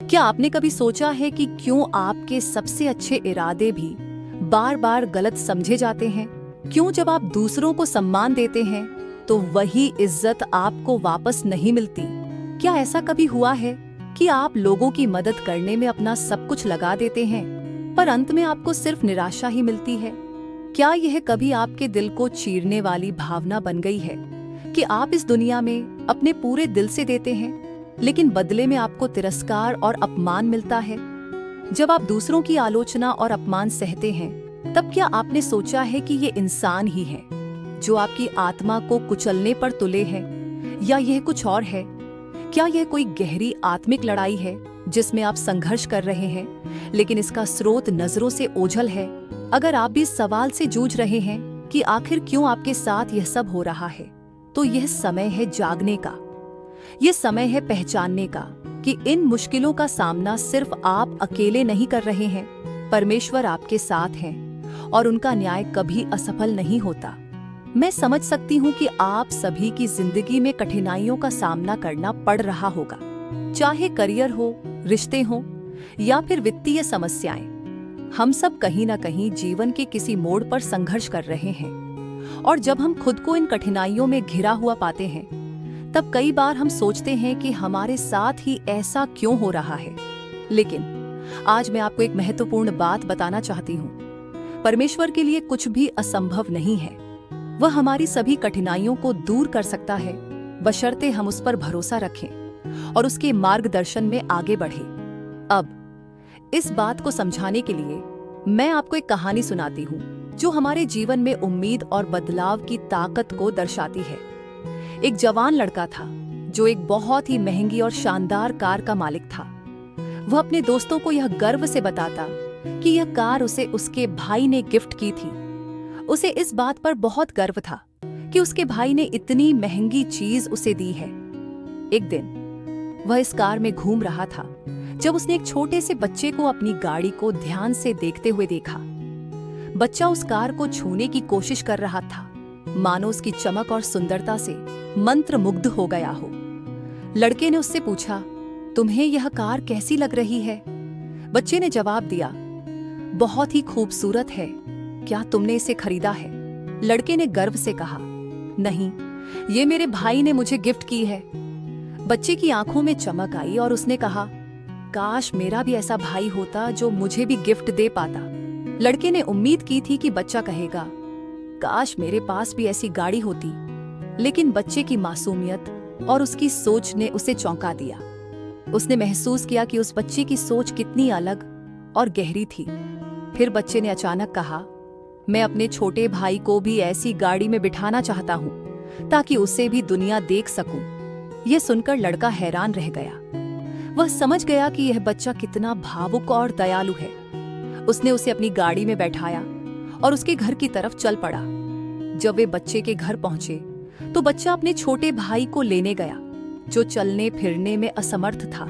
क्या आपने कभी सोचा है कि क्यों आपके सबसे अच्छे इरादे भी बार बार गलत समझे जाते हैं? क्यों जब आप दूसरों को सम्मान देते हैं तो वही इज्जत आपको वापस नहीं मिलती? क्या ऐसा कभी हुआ है कि आप लोगों की मदद करने में अपना सब कुछ लगा देते हैं पर अंत में आपको सिर्फ निराशा ही मिलती है? क्या यह कभी आपके दिल को चीरने वाली भावना बन गई है कि आप इस दुनिया में अपने पूरे दिल से देते हैं लेकिन बदले में आपको तिरस्कार और अपमान मिलता है? जब आप दूसरों की आलोचना और अपमान सहते हैं तब क्या आपने सोचा है कि ये इंसान ही है जो आपकी आत्मा को कुचलने पर तुले है, या यह कुछ और है? क्या यह कोई गहरी आत्मिक लड़ाई है जिसमें आप संघर्ष कर रहे हैं लेकिन इसका स्रोत नजरों से ओझल है? अगर आप भी इस सवाल से जूझ रहे हैं कि आखिर क्यों आपके साथ यह सब हो रहा है, तो यह समय है जागने का। यह समय है पहचानने का कि इन मुश्किलों का सामना सिर्फ आप अकेले नहीं कर रहे हैं, परमेश्वर आपके साथ हैं और उनका न्याय कभी असफल नहीं होता। मैं समझ सकती हूँ कि आप सभी की जिंदगी में कठिनाइयों का सामना करना पड़ रहा होगा, चाहे करियर हो, रिश्ते हो या फिर वित्तीय समस्याएं। हम सब कहीं ना कहीं जीवन के किसी मोड़ पर संघर्ष कर रहे हैं और जब हम खुद को इन कठिनाइयों में घिरा हुआ पाते हैं तब कई बार हम सोचते हैं कि हमारे साथ ही ऐसा क्यों हो रहा है। लेकिन आज मैं आपको एक महत्वपूर्ण बात बताना चाहती हूँ। परमेश्वर के लिए कुछ भी असंभव नहीं है। वह हमारी सभी कठिनाइयों को दूर कर सकता है, बशर्ते हम उस पर भरोसा रखें और उसके मार्गदर्शन में आगे बढ़ें। अब इस बात को समझाने के लिए मैं आपको एक कहानी सुनाती हूँ जो हमारे जीवन में उम्मीद और बदलाव की ताकत को दर्शाती है। एक जवान लड़का था जो एक बहुत ही महंगी और शानदार कार का मालिक था। वह अपने दोस्तों को यह गर्व से बताता कि यह कार उसे उसके भाई ने गिफ्ट की थी। उसे इस बात पर बहुत गर्व था कि उसके भाई ने इतनी महंगी चीज उसे दी है। एक दिन वह इस कार में घूम रहा था जब उसने एक छोटे से बच्चे को अपनी गाड़ी को ध्यान से देखते हुए देखा। बच्चा उस कार को छूने की कोशिश कर रहा था, मानो उसकी चमक और सुंदरता से मंत्रमुग्ध हो गया हो। लड़के ने उससे पूछा, तुम्हें यह कार कैसी लग रही है? बच्चे ने जवाब दिया, बहुत ही खूबसूरत है। क्या तुमने इसे खरीदा है? लड़के ने गर्व से कहा, नहीं, ये मेरे भाई ने मुझे गिफ्ट की है। बच्चे की आंखों में चमक आई और उसने कहा, काश मेरा भी ऐसा भाई होता जो मुझे भी गिफ्ट दे पाता। लड़के ने उम्मीद की थी कि बच्चा कहेगा, काश मेरे पास भी ऐसी गाड़ी होती, लेकिन बच्चे की मासूमियत और उसकी सोच ने उसे चौंका दिया। उसने महसूस किया कि उस बच्चे की सोच कितनी अलग और गहरी थी। फिर बच्चे ने अचानक कहा, मैं अपने छोटे भाई को भी ऐसी गाड़ी में बिठाना चाहता हूँ ताकि उसे भी दुनिया देख सकूं। यह सुनकर लड़का हैरान रह गया। वह समझ गया कि यह बच्चा कितना भावुक और दयालु है। उसने उसे अपनी गाड़ी में बैठाया और उसके घर की तरफ चल पड़ा। जब वे बच्चे के घर पहुंचे तो बच्चा अपने छोटे भाई को लेने गया जो चलने फिरने में असमर्थ था।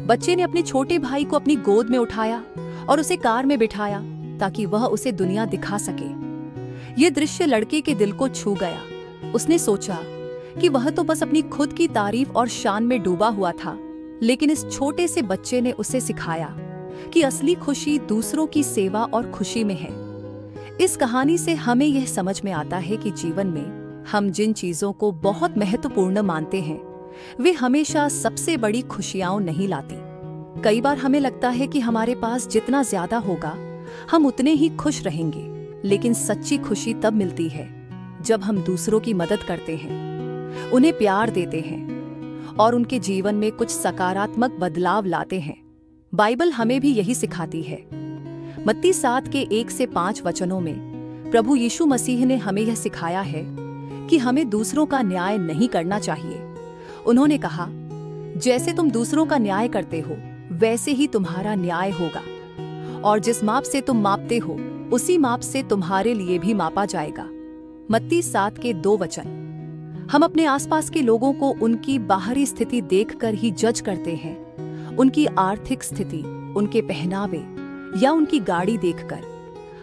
बच्चे ने अपने छोटे भाई को अपनी गोद में उठाया और उसे कार में बिठाया ताकि वह उसे दुनिया दिखा सके। यह दृश्य लड़के के दिल को छू गया। उसने सोचा कि वह तो बस अपनी खुद की तारीफ और शान में डूबा हुआ था, लेकिन इस छोटे से बच्चे ने उसे सिखाया कि असली खुशी दूसरों की सेवा और खुशी में है। इस कहानी से हमें यह समझ में आता है कि जीवन में हम जिन चीजों को बहुत महत्वपूर्ण मानते हैं वे हमेशा सबसे बड़ी खुशियां नहीं लाती। कई बार हमें लगता है कि हमारे पास जितना ज्यादा होगा हम उतने ही खुश रहेंगे, लेकिन सच्ची खुशी तब मिलती है जब हम दूसरों की मदद करते हैं, उन्हें प्यार देते हैं और उनके जीवन में कुछ सकारात्मक बदलाव लाते हैं। बाइबल हमें भी यही सिखाती है। मत्ती 7 के 1 से 5 वचनों में प्रभु यीशु मसीह ने हमें यह सिखाया है कि हमें दूसरों का न्याय नहीं करना चाहिए। उन्होंने कहा, जैसे तुम दूसरों का न्याय करते हो वैसे ही तुम्हारा न्याय होगा, और जिस माप से तुम मापते हो उसी माप से तुम्हारे लिए भी मापा जाएगा। मत्ती 7 के 2 वचन। हम अपने आसपास के लोगों को उनकी बाहरी स्थिति देखकर ही जज करते हैं। उनकी आर्थिक स्थिति, उनके पहनावे या उनकी गाड़ी देखकर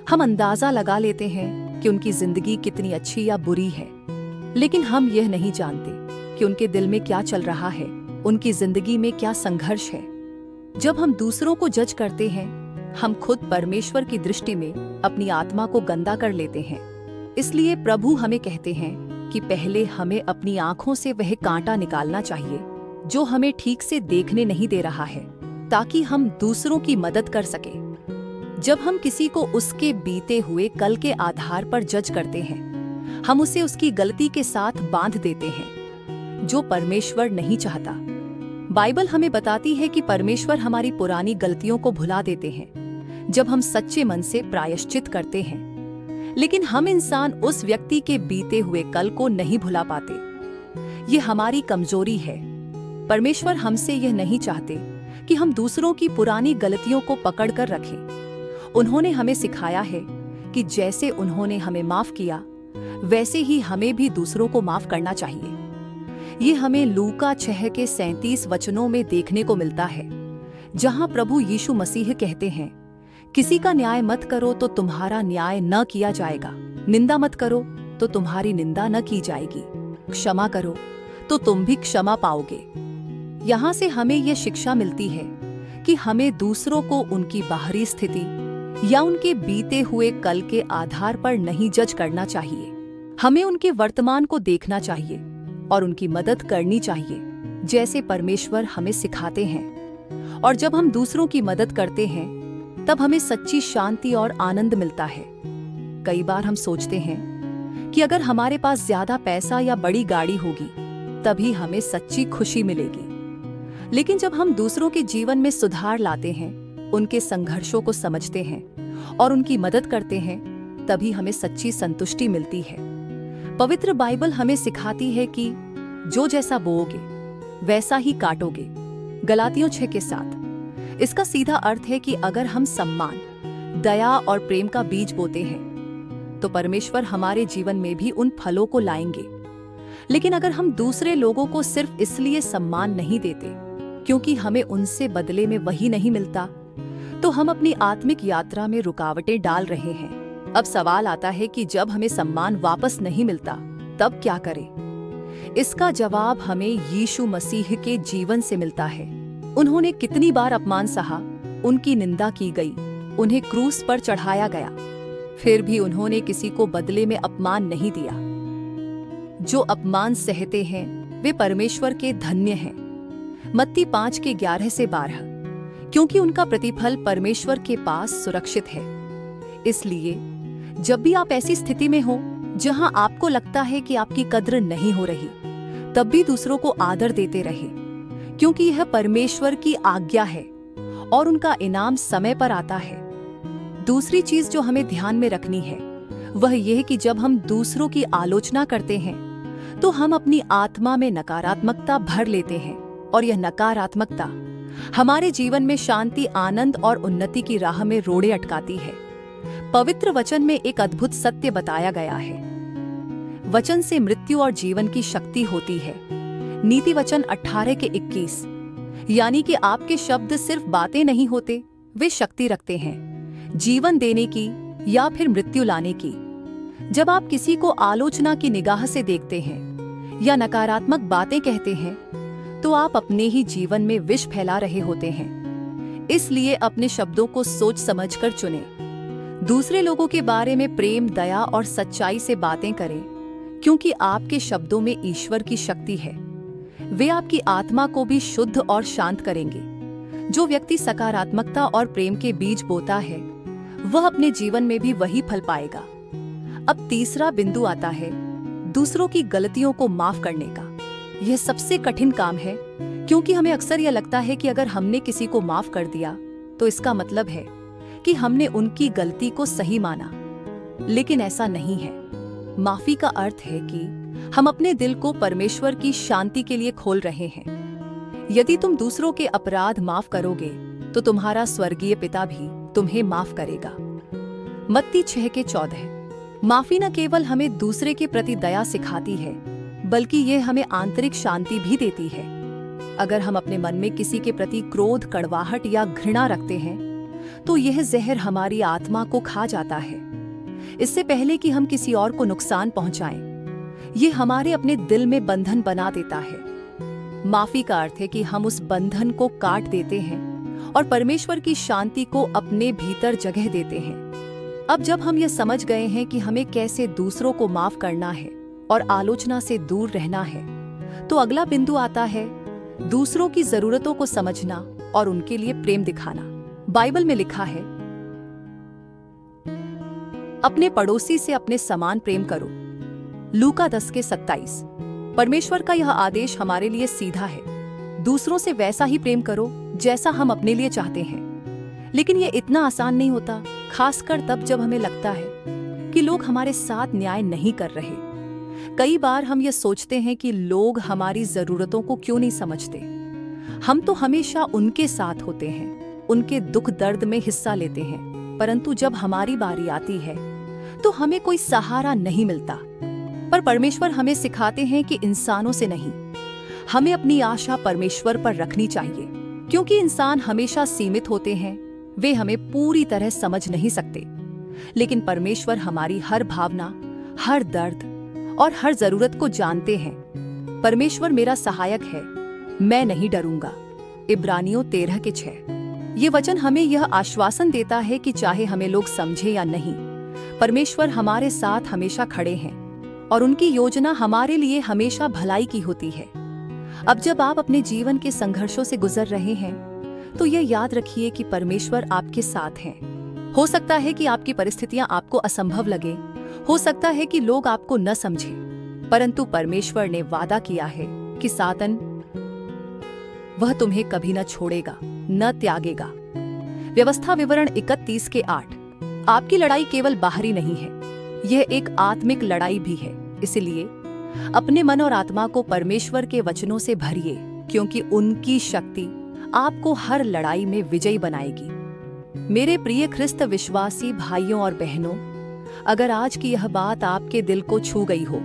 हम अंदाजा लगा लेते हैं कि उनकी जिंदगी कितनी अच्छी या बुरी है, लेकिन हम यह नहीं जानते कि उनके दिल में क्या चल रहा है, उनकी जिंदगी में क्या संघर्ष है। जब हम दूसरों को जज करते हैं, हम खुद परमेश्वर की दृष्टि में अपनी आत्मा को गंदा कर लेते हैं। इसलिए प्रभु हमें कहते हैं कि पहले हमें अपनी आंखों से वह कांटा निकालना चाहिए जो हमें ठीक से देखने नहीं दे रहा है, ताकि हम दूसरों की मदद कर सके। जब हम किसी को उसके बीते हुए कल के आधार पर जज करते हैं, हम उसे उसकी गलती के साथ बांध देते हैं, जो परमेश्वर नहीं चाहता। बाइबल हमें बताती है कि परमेश्वर हमारी पुरानी गलतियों को भुला देते हैं जब हम सच्चे मन से प्रायश्चित करते हैं। लेकिन हम इंसान उस व्यक्ति के बीते हुए कल को नहीं भुला पाते। ये हमारी कमजोरी है। परमेश्वर हमसे यह नहीं चाहते कि हम दूसरों की पुरानी गलतियों को पकड़कर रखें। उन्होंने हमें सिखाया है कि जैसे उन्होंने हमें माफ किया, वैसे ही हमें भी दूसरों को माफ करना चाहिए। ये हमें लूका 6:37 में देखने को मिलता है, जहां प्रभु यीशु मसीह कहते हैं, किसी का न्याय मत करो तो तुम्हारा न्याय न किया जाएगा, निंदा मत करो तो तुम्हारी निंदा न की जाएगी, क्षमा करो तो तुम भी क्षमा पाओगे। यहाँ से हमें यह शिक्षा मिलती है कि हमें दूसरों को उनकी बाहरी स्थिति या उनके बीते हुए कल के आधार पर नहीं जज करना चाहिए। हमें उनके वर्तमान को देखना चाहिए और उनकी मदद करनी चाहिए, जैसे परमेश्वर हमें सिखाते हैं। और जब हम दूसरों की मदद करते हैं, तब हमें सच्ची शांति और आनंद मिलता है। कई बार हम सोचते हैं कि अगर हमारे पास ज्यादा पैसा या बड़ी गाड़ी होगी, तभी हमें सच्ची खुशी मिलेगी। लेकिन जब हम दूसरों के जीवन में सुधार लाते हैं, उनके संघर्षों को समझते हैं और उनकी मदद करते हैं, तभी हमें सच्ची संतुष्टि मिलती है। पवित्र बाइबल हमें सिखाती है कि जो जैसा बोओगे वैसा ही काटोगे। गलातियों 6:7। इसका सीधा अर्थ है कि अगर हम सम्मान, दया और प्रेम का बीज बोते हैं, तो परमेश्वर हमारे जीवन में भी उन फलों को लाएंगे। लेकिन अगर हम दूसरे लोगों को सिर्फ इसलिए सम्मान नहीं देते क्योंकि हमें उनसे बदले में वही नहीं मिलता, तो हम अपनी आत्मिक यात्रा में रुकावटें डाल रहे हैं। अब सवाल आता है कि जब हमें सम्मान वापस नहीं मिलता, तब क्या करें? इसका जवाब हमें यीशु मसीह के जीवन से मिलता है। उन्होंने कितनी बार अपमान सहा, उनकी निंदा की गई, उन्हें क्रूस पर चढ़ाया गया, फिर भी उन्होंने किसी को बदले में अपमान नहीं दिया। जो अपमान सहते हैं वे परमेश्वर के धन्य हैं। मत्ती 5:11-12। क्योंकि उनका प्रतिफल परमेश्वर के पास सुरक्षित है। इसलिए जब भी आप ऐसी स्थिति में हो जहां आपको लगता है कि आपकी कद्र नहीं हो रही, तब भी दूसरों को आदर देते रहे, क्योंकि यह परमेश्वर की आज्ञा है और उनका इनाम समय पर आता है। दूसरी चीज जो हमें ध्यान में रखनी है वह यह कि जब हम दूसरों की आलोचना करते हैं, तो हम अपनी आत्मा में नकारात्मकता भर लेते हैं और यह नकारात्मकता हमारे जीवन में शांति, आनंद और उन्नति की राह में रोड़े अटकाती है। पवित्र वचन में एक अद्भुत सत्य बताया गया है। वचन से मृत्यु और जीवन की शक्ति होती है। नीति वचन 18:21। यानी कि आपके शब्द सिर्फ बातें नहीं होते, वे शक्ति रखते हैं, जीवन देने की या फिर मृत्यु लाने की। जब आप किसी को आलोचना की निगाह से देखते हैं या नकारात्मक बातें कहते हैं, तो आप अपने ही जीवन में विष फैला रहे होते हैं। इसलिए अपने शब्दों को सोच समझकर चुनें। दूसरे लोगों के बारे में प्रेम, दया और सच्चाई से बातें करें, क्योंकि आपके शब्दों में ईश्वर की शक्ति है। वे आपकी आत्मा को भी शुद्ध और शांत करेंगे। जो व्यक्ति सकारात्मकता और प्रेम के बीज बोता है, वह अपने जीवन में भी वही फल पाएगा। अब तीसरा बिंदु आता है दूसरों की गलतियों को माफ करने का। यह सबसे कठिन काम है, क्योंकि हमें अक्सर यह लगता है कि अगर हमने किसी को माफ कर दिया तो इसका मतलब है कि हमने उनकी गलती को सही माना। लेकिन ऐसा नहीं है। माफी का अर्थ है कि हम अपने दिल को परमेश्वर की शांति के लिए खोल रहे हैं। यदि तुम दूसरों के अपराध माफ करोगे, तो तुम्हारा स्वर्गीय पिता भी तुम्हें माफ करेगा। मत्ती 6:14। माफी न केवल हमें दूसरे के प्रति दया सिखाती है, बल्कि यह हमें आंतरिक शांति भी देती है। अगर हम अपने मन में किसी के प्रति क्रोध, कड़वाहट या घृणा रखते हैं, तो यह जहर हमारी आत्मा को खा जाता है। इससे पहले कि हम किसी और को नुकसान पहुंचाएं, ये हमारे अपने दिल में बंधन बना देता है। माफी का अर्थ है कि हम उस बंधन को काट देते हैं और परमेश्वर की शांति को अपने भीतर जगह देते हैं। अब जब हम ये समझ गए हैं कि हमें कैसे दूसरों को माफ करना है और आलोचना से दूर रहना है, तो अगला बिंदु आता है दूसरों की जरूरतों को समझना और उनके लिए प्रेम दिखाना। बाइबल में लिखा है, अपने पड़ोसी से अपने समान प्रेम करो। लूका 10:27। परमेश्वर का यह आदेश हमारे लिए सीधा है, दूसरों से वैसा ही प्रेम करो जैसा हम अपने लिए चाहते हैं। लेकिन यह इतना आसान नहीं होता, खासकर तब जब हमें लगता है कि लोग हमारे साथ न्याय नहीं कर रहे। कई बार हम ये सोचते हैं कि लोग हमारी जरूरतों को क्यों नहीं समझते। हम तो हमेशा उनके साथ होते हैं, उनके दुख दर्द में हिस्सा लेते हैं, परंतु जब हमारी बारी आती है तो हमें कोई सहारा नहीं मिलता। पर परमेश्वर हमें सिखाते हैं कि इंसानों से नहीं, हमें अपनी आशा परमेश्वर पर रखनी चाहिए, क्योंकि इंसान हमेशा सीमित होते हैं, वे हमें पूरी तरह समझ नहीं सकते। लेकिन परमेश्वर हमारी हर भावना, हर दर्द और हर जरूरत को जानते हैं। परमेश्वर मेरा सहायक है, मैं नहीं डरूंगा। इब्रानियों 13:6। ये वचन हमें यह आश्वासन देता है कि चाहे हमें लोग समझे या नहीं, परमेश्वर हमारे साथ हमेशा खड़े हैं और उनकी योजना हमारे लिए हमेशा भलाई की होती है। अब जब आप अपने जीवन के संघर्षों से गुजर रहे हैं, तो यह याद रखिए कि परमेश्वर आपके साथ हैं। हो सकता है कि आपकी परिस्थितियां आपको असंभव लगे, हो सकता है कि लोग आपको न समझें, परंतु परमेश्वर ने वादा किया है कि सातन वह तुम्हें कभी न छोड़ेगा, न त्यागेगा। व्यवस्था विवरण 31:8। आपकी लड़ाई केवल बाहरी नहीं है, यह एक आत्मिक लड़ाई भी है। इसलिए अपने मन और आत्मा को परमेश्वर के वचनों से भरिए, क्योंकि उनकी शक्ति आपको हर लड़ाई में विजयी बनाएगी। मेरे प्रिय ख्रिस्त विश्वासी भाइयों और बहनों, अगर आज की यह बात आपके दिल को छू गई हो,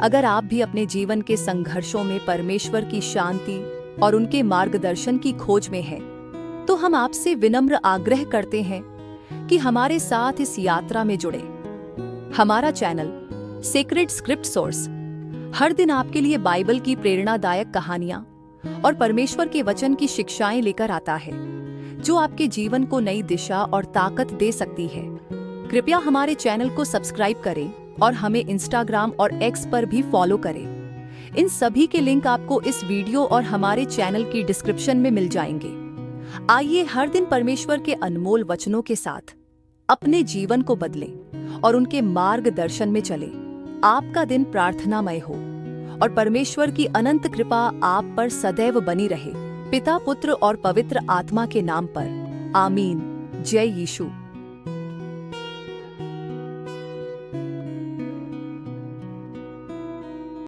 अगर आप भी अपने जीवन के संघर्षों में परमेश्वर की शांति और उनके मार्गदर्शन की खोज में हैं, तो हम आपसे विनम्र आग्रह करते हैं कि हमारे साथ इस यात्रा में जुड़े। हमारा चैनल सेक्रेड स्क्रिप्ट सोर्स हर दिन आपके लिए बाइबल की प्रेरणादायक कहानियां और परमेश्वर के वचन की शिक्षाएं लेकर आता है, जो आपके जीवन को नई दिशा और ताकत दे सकती है। कृपया हमारे चैनल को सब्सक्राइब करें और हमें इंस्टाग्राम और एक्स पर भी फॉलो करें। इन सभी के लिंक आपको इस वीडियो और हमारे चैनल की डिस्क्रिप्शन में मिल जाएंगे। आइए हर दिन परमेश्वर के अनमोल वचनों के साथ अपने जीवन को बदलें और उनके मार्गदर्शन में चलें। आपका दिन प्रार्थनामय हो और परमेश्वर की अनंत कृपा आप पर सदैव बनी रहे। पिता, पुत्र और पवित्र आत्मा के नाम पर आमीन। जय यीशु।